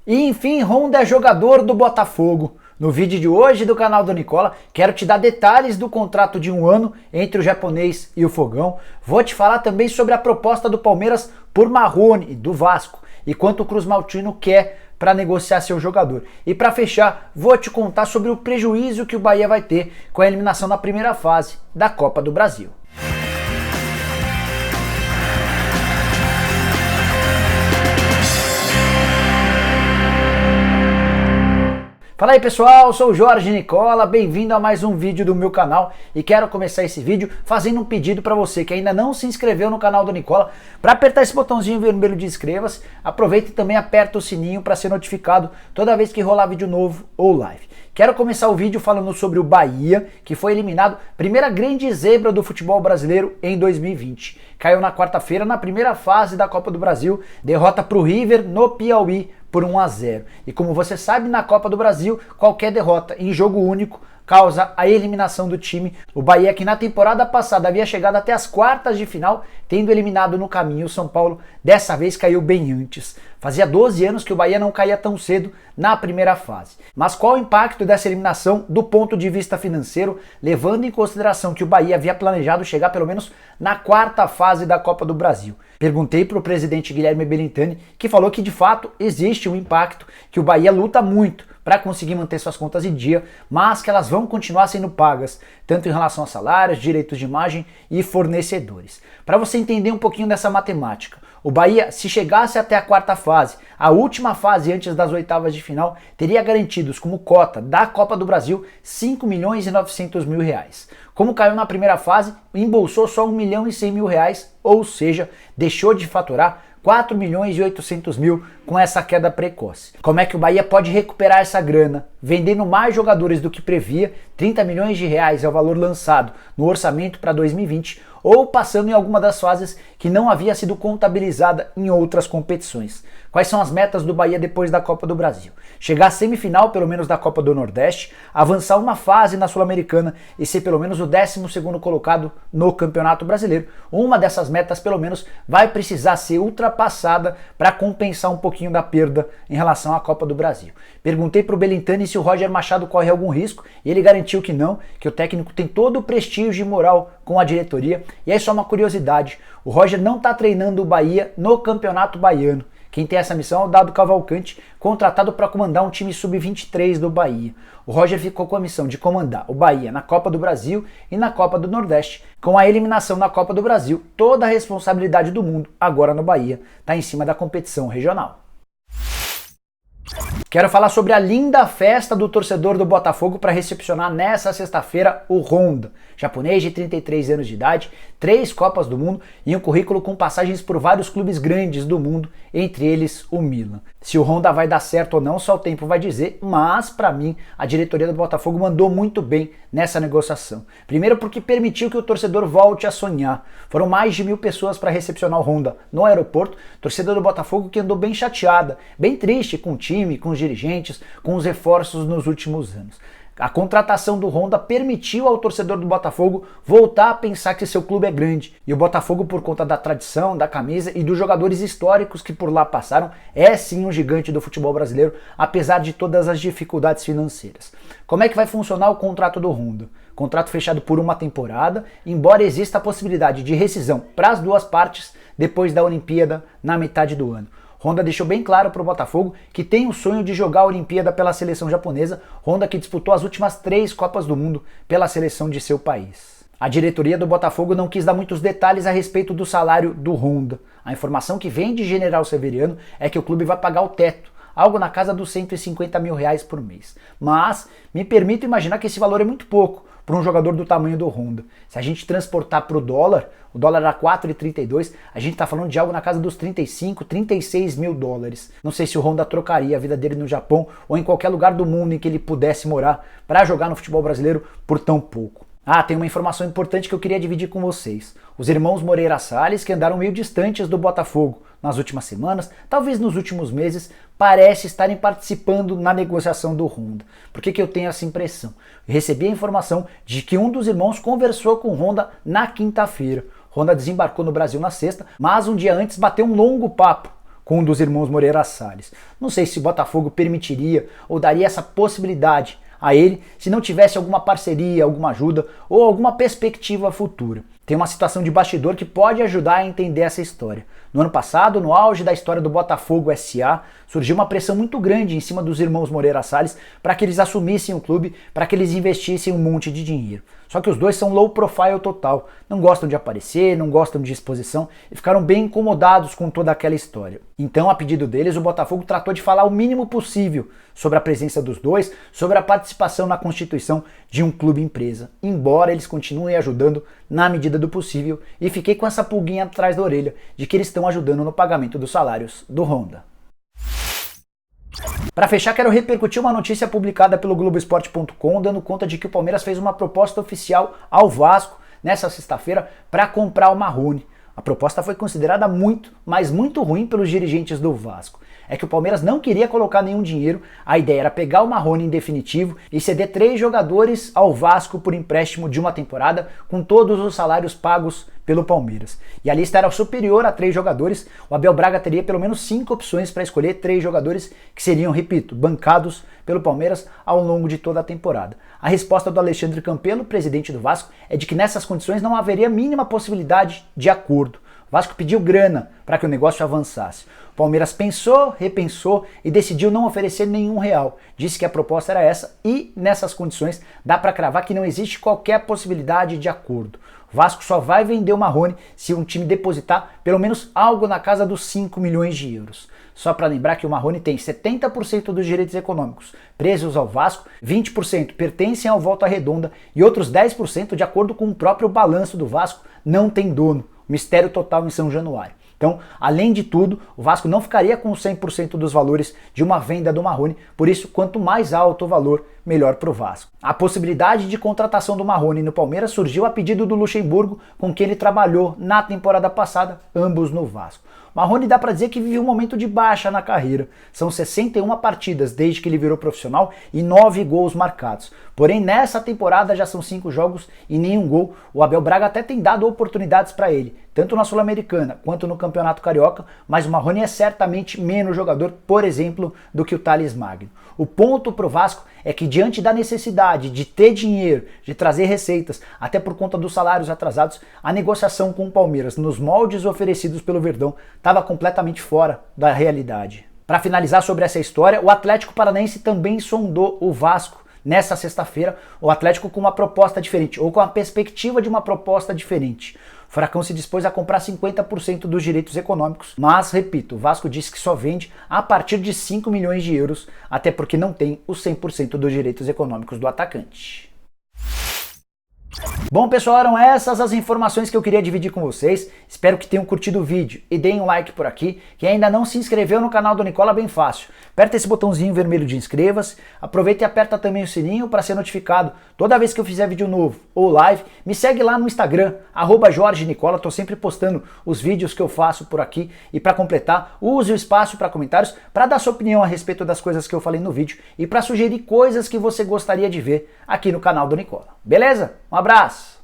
E enfim, Honda é jogador do Botafogo. No vídeo de hoje do canal do Nicola, quero te dar detalhes do contrato de 1 ano entre o japonês e o Fogão. Vou te falar também sobre a proposta do Palmeiras por Marrone, do Vasco, e quanto o Cruz Maltino quer para negociar seu jogador. E para fechar, vou te contar sobre o prejuízo que o Bahia vai ter com a eliminação na primeira fase da Copa do Brasil. Fala aí pessoal, sou o Jorge Nicola, bem-vindo a mais um vídeo do meu canal e quero começar esse vídeo fazendo um pedido para você que ainda não se inscreveu no canal do Nicola, para apertar esse botãozinho vermelho de inscreva-se, aproveita e também aperta o sininho para ser notificado toda vez que rolar vídeo novo ou live. Quero começar o vídeo falando sobre o Bahia, que foi eliminado, primeira grande zebra do futebol brasileiro em 2020. Caiu na quarta-feira na primeira fase da Copa do Brasil, derrota para o River no Piauí por 1-0. E como você sabe, na Copa do Brasil, qualquer derrota em jogo único causa a eliminação do time. O Bahia, que na temporada passada havia chegado até as quartas de final, tendo eliminado no caminho o São Paulo, dessa vez caiu bem antes. Fazia 12 anos que o Bahia não caía tão cedo na primeira fase. Mas qual o impacto dessa eliminação do ponto de vista financeiro, levando em consideração que o Bahia havia planejado chegar pelo menos na quarta fase da Copa do Brasil? Perguntei para o presidente Guilherme Belintani, que falou que de fato existe um impacto, que o Bahia luta muito para conseguir manter suas contas em dia, mas que elas vão continuar sendo pagas, tanto em relação a salários, direitos de imagem e fornecedores. Para você entender um pouquinho dessa matemática, o Bahia, se chegasse até a quarta fase, a última fase antes das oitavas de final, teria garantidos como cota da Copa do Brasil 5 milhões e 900 mil reais. Como caiu na primeira fase, embolsou só 1 milhão e 100 mil reais, ou seja, deixou de faturar 4 milhões e 800 mil com essa queda precoce. Como é que o Bahia pode recuperar essa grana? Vendendo mais jogadores do que previa, 30 milhões de reais é o valor lançado no orçamento para 2020, ou passando em alguma das fases que não havia sido contabilizada em outras competições. Quais são as metas do Bahia depois da Copa do Brasil? Chegar à semifinal, pelo menos, da Copa do Nordeste, avançar uma fase na Sul-Americana e ser pelo menos o 12º colocado no Campeonato Brasileiro. Uma dessas metas, pelo menos, vai precisar ser ultrapassada para compensar um pouquinho da perda em relação à Copa do Brasil. Perguntei para o Belintani se o Roger Machado corre algum risco e ele garantiu que não, que o técnico tem todo o prestígio e moral com a diretoria. E aí só uma curiosidade, o Roger não está treinando o Bahia no Campeonato Baiano. Quem tem essa missão é o Dado Cavalcante, contratado para comandar um time sub-23 do Bahia. O Roger ficou com a missão de comandar o Bahia na Copa do Brasil e na Copa do Nordeste. Com a eliminação na Copa do Brasil, toda a responsabilidade do mundo, agora no Bahia, está em cima da competição regional. Quero falar sobre a linda festa do torcedor do Botafogo para recepcionar nessa sexta-feira o Honda, japonês de 33 anos de idade, 3 Copas do Mundo e um currículo com passagens por vários clubes grandes do mundo, entre eles o Milan. Se o Honda vai dar certo ou não, só o tempo vai dizer, mas para mim a diretoria do Botafogo mandou muito bem nessa negociação. Primeiro porque permitiu que o torcedor volte a sonhar. Foram mais de 1.000 pessoas para recepcionar o Honda no aeroporto, torcedor do Botafogo que andou bem chateada, bem triste com o time, com os dirigentes, com os reforços nos últimos anos. A contratação do Honda permitiu ao torcedor do Botafogo voltar a pensar que seu clube é grande. E o Botafogo, por conta da tradição, da camisa e dos jogadores históricos que por lá passaram, é sim um gigante do futebol brasileiro, apesar de todas as dificuldades financeiras. Como é que vai funcionar o contrato do Honda? Contrato fechado por uma temporada, embora exista a possibilidade de rescisão para as duas partes depois da Olimpíada na metade do ano. Honda deixou bem claro para o Botafogo que tem o sonho de jogar a Olimpíada pela seleção japonesa, Honda que disputou as últimas 3 Copas do Mundo pela seleção de seu país. A diretoria do Botafogo não quis dar muitos detalhes a respeito do salário do Honda. A informação que vem de General Severiano é que o clube vai pagar o teto, algo na casa dos 150 mil reais por mês. Mas me permito imaginar que esse valor é muito pouco para um jogador do tamanho do Honda. Se a gente transportar para o dólar era 4,32, a gente está falando de algo na casa dos 35, 36 mil dólares. Não sei se o Honda trocaria a vida dele no Japão ou em qualquer lugar do mundo em que ele pudesse morar para jogar no futebol brasileiro por tão pouco. Ah, tem uma informação importante que eu queria dividir com vocês. Os irmãos Moreira Salles, que andaram meio distantes do Botafogo nas últimas semanas, talvez nos últimos meses, parecem estarem participando na negociação do Honda. Por que eu tenho essa impressão? Eu recebi a informação de que um dos irmãos conversou com o Honda na quinta-feira. Honda desembarcou no Brasil na sexta, mas um dia antes bateu um longo papo com um dos irmãos Moreira Salles. Não sei se o Botafogo permitiria ou daria essa possibilidade a ele se não tivesse alguma parceria, alguma ajuda ou alguma perspectiva futura. Tem uma situação de bastidor que pode ajudar a entender essa história. No ano passado, no auge da história do Botafogo SA, surgiu uma pressão muito grande em cima dos irmãos Moreira Salles para que eles assumissem o clube, para que eles investissem um monte de dinheiro. Só que os dois são low profile total, não gostam de aparecer, não gostam de exposição e ficaram bem incomodados com toda aquela história. Então, a pedido deles, o Botafogo tratou de falar o mínimo possível sobre a presença dos dois, sobre a participação na constituição de um clube-empresa, embora eles continuem ajudando na medida do possível, e fiquei com essa pulguinha atrás da orelha de que eles estão ajudando no pagamento dos salários do Honda. Para fechar, quero repercutir uma notícia publicada pelo Globoesporte.com, dando conta de que o Palmeiras fez uma proposta oficial ao Vasco nessa sexta-feira para comprar o Marrone. A proposta foi considerada muito, mas muito ruim pelos dirigentes do Vasco. É que o Palmeiras não queria colocar nenhum dinheiro, a ideia era pegar o Marrone em definitivo e ceder 3 jogadores ao Vasco por empréstimo de uma temporada, com todos os salários pagos pelo Palmeiras. E a lista era superior a 3 jogadores, o Abel Braga teria pelo menos 5 opções para escolher 3 jogadores que seriam, repito, bancados pelo Palmeiras ao longo de toda a temporada. A resposta do Alexandre Campelo, presidente do Vasco, é de que nessas condições não haveria mínima possibilidade de acordo. O Vasco pediu grana para que o negócio avançasse. O Palmeiras pensou, repensou e decidiu não oferecer nenhum real. Disse que a proposta era essa e, nessas condições, dá para cravar que não existe qualquer possibilidade de acordo. O Vasco só vai vender o Marrone se um time depositar pelo menos algo na casa dos 5 milhões de euros. Só para lembrar que o Marrone tem 70% dos direitos econômicos presos ao Vasco, 20% pertencem ao Volta Redonda e outros 10%, de acordo com o próprio balanço do Vasco, não tem dono. Mistério total em São Januário. Então, além de tudo, o Vasco não ficaria com 100% dos valores de uma venda do Marrone, por isso, quanto mais alto o valor, melhor para o Vasco. A possibilidade de contratação do Marrone no Palmeiras surgiu a pedido do Luxemburgo, com quem ele trabalhou na temporada passada, ambos no Vasco. Marrone dá para dizer que vive um momento de baixa na carreira. São 61 partidas desde que ele virou profissional e 9 gols marcados. Porém, nessa temporada já são 5 jogos e nenhum gol. O Abel Braga até tem dado oportunidades para ele, tanto na Sul-Americana quanto no Campeonato Carioca, mas o Marrone é certamente menos jogador, por exemplo, do que o Thales Magno. O ponto pro Vasco é que, diante da necessidade de ter dinheiro, de trazer receitas, até por conta dos salários atrasados, a negociação com o Palmeiras nos moldes oferecidos pelo Verdão estava completamente fora da realidade. Para finalizar sobre essa história, o Atlético Paranaense também sondou o Vasco nessa sexta-feira, o Atlético com uma proposta diferente, ou com a perspectiva de uma proposta diferente. O Furacão se dispôs a comprar 50% dos direitos econômicos, mas, repito, o Vasco disse que só vende a partir de 5 milhões de euros, até porque não tem os 100% dos direitos econômicos do atacante. Bom, pessoal, eram essas as informações que eu queria dividir com vocês. Espero que tenham curtido o vídeo e deem um like por aqui. Quem ainda não se inscreveu no canal do Nicola, bem fácil. Aperta esse botãozinho vermelho de inscreva-se. Aproveita e aperta também o sininho para ser notificado toda vez que eu fizer vídeo novo ou live. Me segue lá no Instagram, @JorgeNicola. Estou sempre postando os vídeos que eu faço por aqui. E para completar, use o espaço para comentários para dar sua opinião a respeito das coisas que eu falei no vídeo e para sugerir coisas que você gostaria de ver aqui no canal do Nicola. Beleza? Um abraço!